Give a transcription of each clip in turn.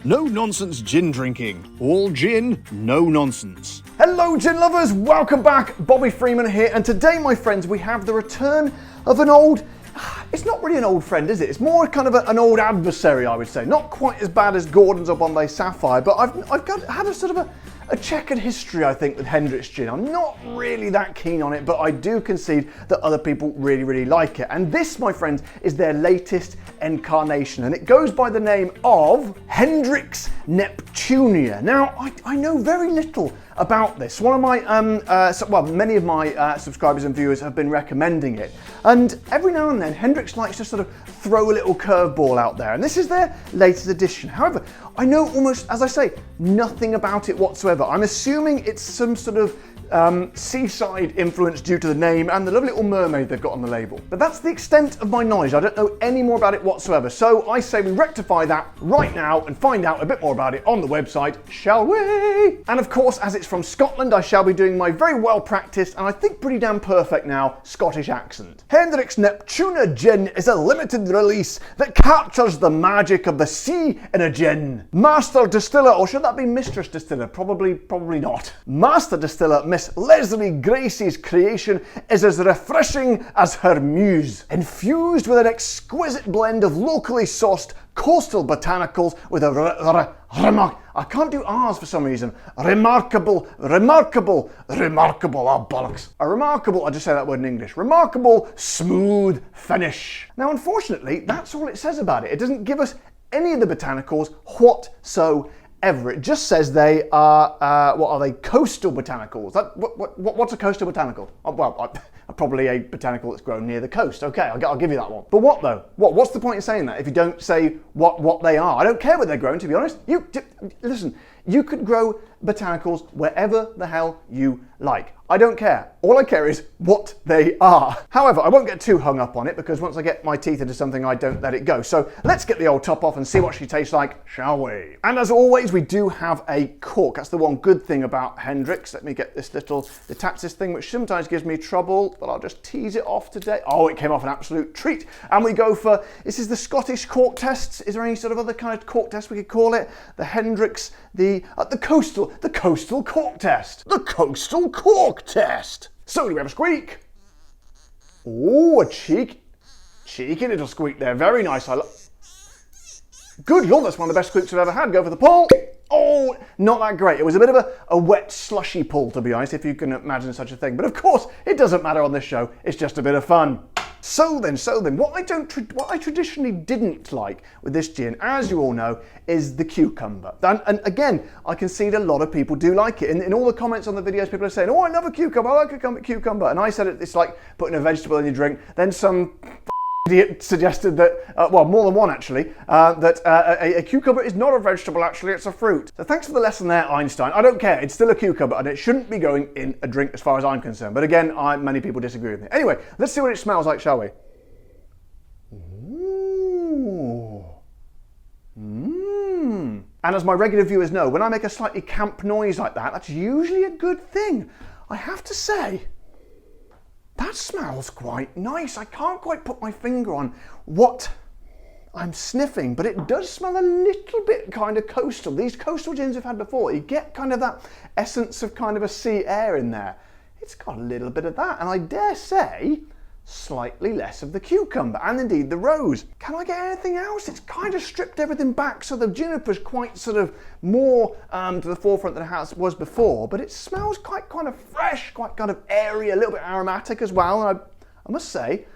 No nonsense gin drinking. All gin, no nonsense. Hello gin lovers, welcome back. Bobby Freeman here, and today my friends we have the return of an old, it's not really an old friend is it? It's more kind of an old adversary I would say. Not quite as bad as Gordon's or Bombay Sapphire, but I've had a sort of a checkered history, I think, with Hendricks gin. I'm not really that keen on it, but I do concede that other people really, really like it. And this, my friends, is their latest incarnation, and it goes by the name of Hendricks Neptunia. Now, I know very little about this. One of my, many of my subscribers and viewers have been recommending it. And every now and then, Hendricks likes to sort of throw a little curveball out there. And this is their latest edition. However, I know almost, as I say, nothing about it whatsoever. I'm assuming it's some sort of seaside influence due to the name and the lovely little mermaid they've got on the label. But that's the extent of my knowledge. I don't know any more about it whatsoever. So I say we rectify that right now and find out a bit more about it on the website, shall we? And of course, as it's from Scotland, I shall be doing my very well practiced and I think pretty damn perfect now Scottish accent. Hendricks Neptunia Gin is a limited release that captures the magic of the sea in a gin. Master distiller, or should that be mistress distiller? Probably not. Master distiller Miss Leslie Gracie's creation is as refreshing as her muse. Infused with an exquisite blend of locally sourced coastal botanicals with a I can't do R's for some reason. Remarkable, oh bollocks. A remarkable, I'll just say that word in English, remarkable smooth finish. Now unfortunately, that's all it says about it. It doesn't give us any of the botanicals whatsoever. It just says they are, what are they, coastal botanicals. What's a coastal botanical? Well, probably a botanical that's grown near the coast. Okay, I'll give you that one. But what though? What's the point in saying that if you don't say what they are? I don't care where they're grown, to be honest. Listen, you could grow botanicals wherever the hell you like. I don't care. All I care is what they are. However, I won't get too hung up on it because once I get my teeth into something, I don't let it go. So let's get the old top off and see what she tastes like, shall we? And as always, we do have a cork. That's the one good thing about Hendricks. Let me get this little, detach this thing, which sometimes gives me trouble, but I'll just tease it off today. Oh, it came off an absolute treat. And we go for, this is the Scottish cork tests. Is there any sort of other kind of cork test we could call it? The Hendricks, the coastal cork test. The coastal cork test. So do we have a squeak? Oh, a cheeky little squeak there. Very nice. Good Lord, that's one of the best squeaks I've ever had. Go for the pull. Oh, not that great. It was a bit of a wet, slushy pull, to be honest, if you can imagine such a thing. But of course, it doesn't matter on this show. It's just a bit of fun. So then, what I traditionally didn't like with this gin, as you all know, is the cucumber. And again, I can see that a lot of people do like it. In all the comments on the videos, people are saying, oh, I love a cucumber, I like a cucumber. And I said it's like putting a vegetable in your drink. Then some idiot suggested that, well, more than one actually, that a cucumber is not a vegetable, actually, it's a fruit. So thanks for the lesson there, Einstein. I don't care, it's still a cucumber and it shouldn't be going in a drink as far as I'm concerned. But again, many people disagree with me. Anyway, let's see what it smells like, shall we? Ooh. Mmm. And as my regular viewers know, when I make a slightly camp noise like that, that's usually a good thing. I have to say, that smells quite nice. I can't quite put my finger on what I'm sniffing, but it does smell a little bit kind of coastal. These coastal gins we've had before, you get kind of that essence of kind of a sea air in there. It's got a little bit of that, and I dare say, slightly less of the cucumber, and indeed the rose. Can I get anything else? It's kind of stripped everything back, so the juniper's quite sort of more to the forefront than it was before, but it smells quite kind of fresh, quite kind of airy, a little bit aromatic as well, and I must say,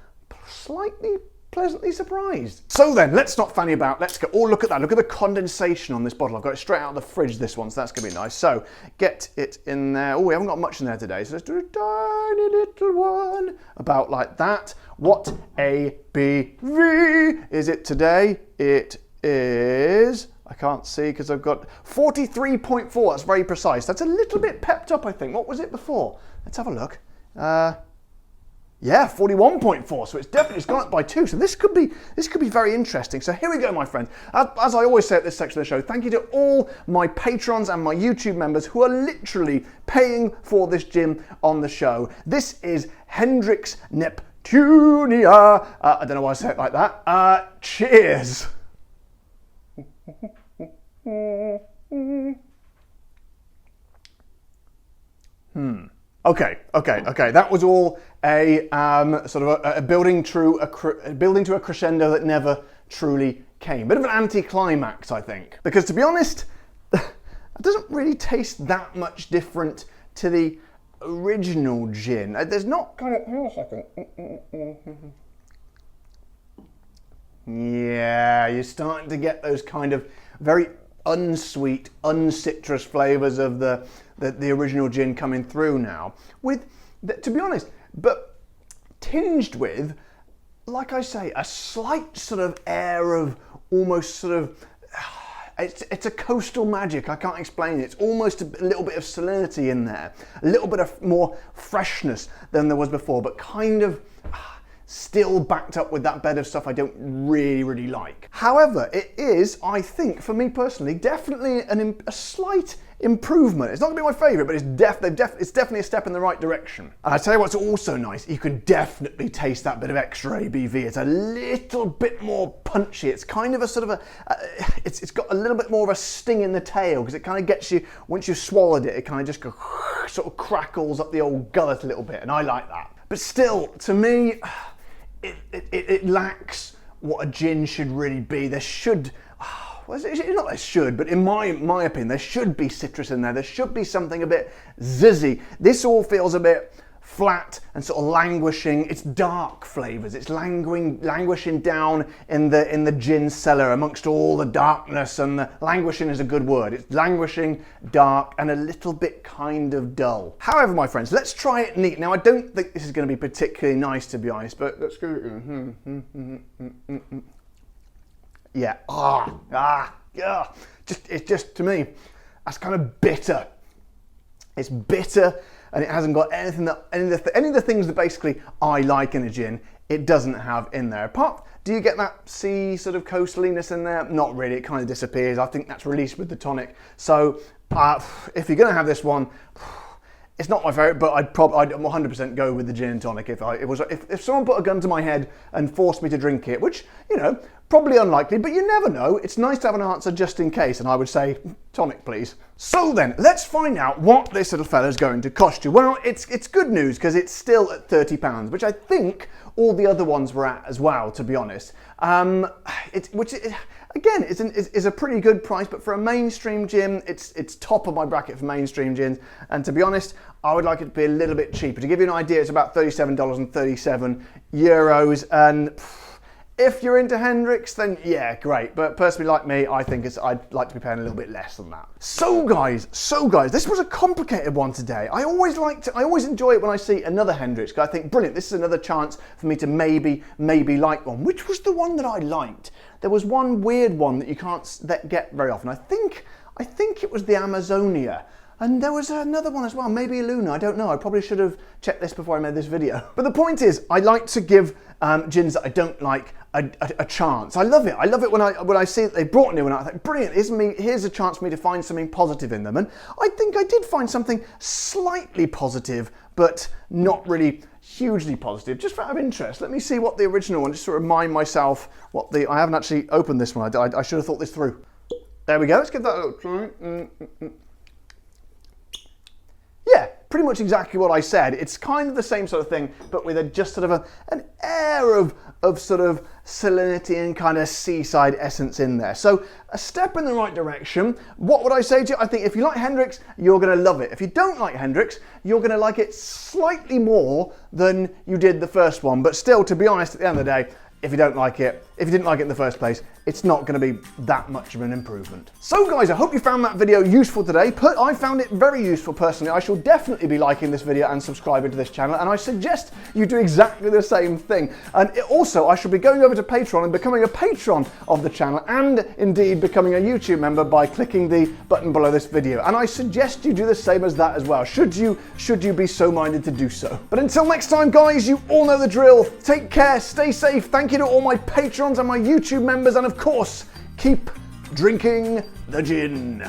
slightly pleasantly surprised. So then, let's not fanny about, let's go, oh look at that, look at the condensation on this bottle. I've got it straight out of the fridge, this one, so that's gonna be nice. So, get it in there. Oh, we haven't got much in there today, so let's do a tiny little one, about like that. What ABV is it today? It is, I can't see because I've got 43.4, that's very precise. That's a little bit pepped up, I think. What was it before? Let's have a look. Yeah, 41.4, so it's gone up by 2. So this could be very interesting. So here we go, my friends. As I always say at this section of the show, thank you to all my patrons and my YouTube members who are literally paying for this gin on the show. This is Hendricks Neptunia. I don't know why I say it like that. Cheers. Okay. That was all a sort of a building to a crescendo that never truly came. Bit of an anticlimax, I think, because to be honest, it doesn't really taste that much different to the original gin. There's not kind of. Hang on a second. Yeah, you're starting to get those kind of very unsweet, uncitrus flavors of the original gin coming through now. With, to be honest, but tinged with, like I say, a slight sort of air of almost sort of. It's a coastal magic, I can't explain it. It's almost a little bit of salinity in there, a little bit of more freshness than there was before, but kind of still backed up with that bed of stuff I don't really like. However, it is, I think, for me personally, definitely a slight improvement. It's not gonna be my favorite, but it's definitely a step in the right direction. And I tell you what's also nice, you can definitely taste that bit of extra ABV. It's a little bit more punchy. It's kind of a sort of it's got a little bit more of a sting in the tail, because it kind of gets you, once you've swallowed it, it kind of just goes, sort of crackles up the old gullet a little bit, and I like that. But still, to me, it lacks what a gin should really be. There should, well, it's not there should, but in my opinion, there should be citrus in there. There should be something a bit zizzy. This all feels a bit flat and sort of languishing. It's dark flavors. It's languishing down in the gin cellar amongst all the darkness, and the languishing is a good word. It's languishing, dark, and a little bit kind of dull. However, my friends, let's try it neat. Now, I don't think this is going to be particularly nice, to be honest, but let's go. Yeah. It's just, to me, that's kind of bitter. It's bitter, and it hasn't got anything that any of the things that basically I like in a gin. It doesn't have in there. Do you get that sea sort of coastaliness in there? Not really. It kind of disappears. I think that's released with the tonic. So if you're going to have this one, it's not my favorite, but I'd 100% go with the gin and tonic if someone put a gun to my head and forced me to drink it, which, you know, probably unlikely, but you never know. It's nice to have an answer just in case, and I would say tonic, please. So then, let's find out what this little fella's going to cost you. Well, it's good news, because it's still at £30, which I think all the other ones were at as well, to be honest. Again, is a pretty good price, but for a mainstream gin, it's top of my bracket for mainstream gins. And to be honest, I would like it to be a little bit cheaper. To give you an idea, it's about €37.37, and if you're into Hendricks, then yeah, great. But personally, like me, I think I'd like to be paying a little bit less than that. So guys, this was a complicated one today. I always enjoy it when I see another Hendricks, because I think, brilliant, this is another chance for me to maybe like one. Which was the one that I liked? There was one weird one that you can't get very often. I think it was the Amazonia. And there was another one as well, maybe a Luna, I don't know. I probably should have checked this before I made this video. But the point is, I like to give gins that I don't like a chance. I love it. I love it when I see that they brought a new one out. I think, brilliant, here's a chance for me to find something positive in them. And I think I did find something slightly positive, but not really hugely positive, just out of interest. Let me see what the original one, just to remind myself I haven't actually opened this one. I should have thought this through. There we go, let's give that a little try. Yeah, pretty much exactly what I said. It's kind of the same sort of thing, but with just sort of an air of sort of salinity and kind of seaside essence in there. So a step in the right direction. What would I say to you? I think if you like Hendricks, you're going to love it. If you don't like Hendricks, you're going to like it slightly more than you did the first one. But still, to be honest, at the end of the day, if you didn't like it in the first place, it's not going to be that much of an improvement. So guys, I hope you found that video useful today. I found it very useful personally. I shall definitely be liking this video and subscribing to this channel, and I suggest you do exactly the same thing. And also, I shall be going over to Patreon and becoming a patron of the channel, and indeed becoming a YouTube member by clicking the button below this video. And I suggest you do the same as that as well, should you be so minded to do so. But until next time, guys, you all know the drill. Take care, stay safe. Thank you to all my patrons and my YouTube members, and of course, keep drinking the gin.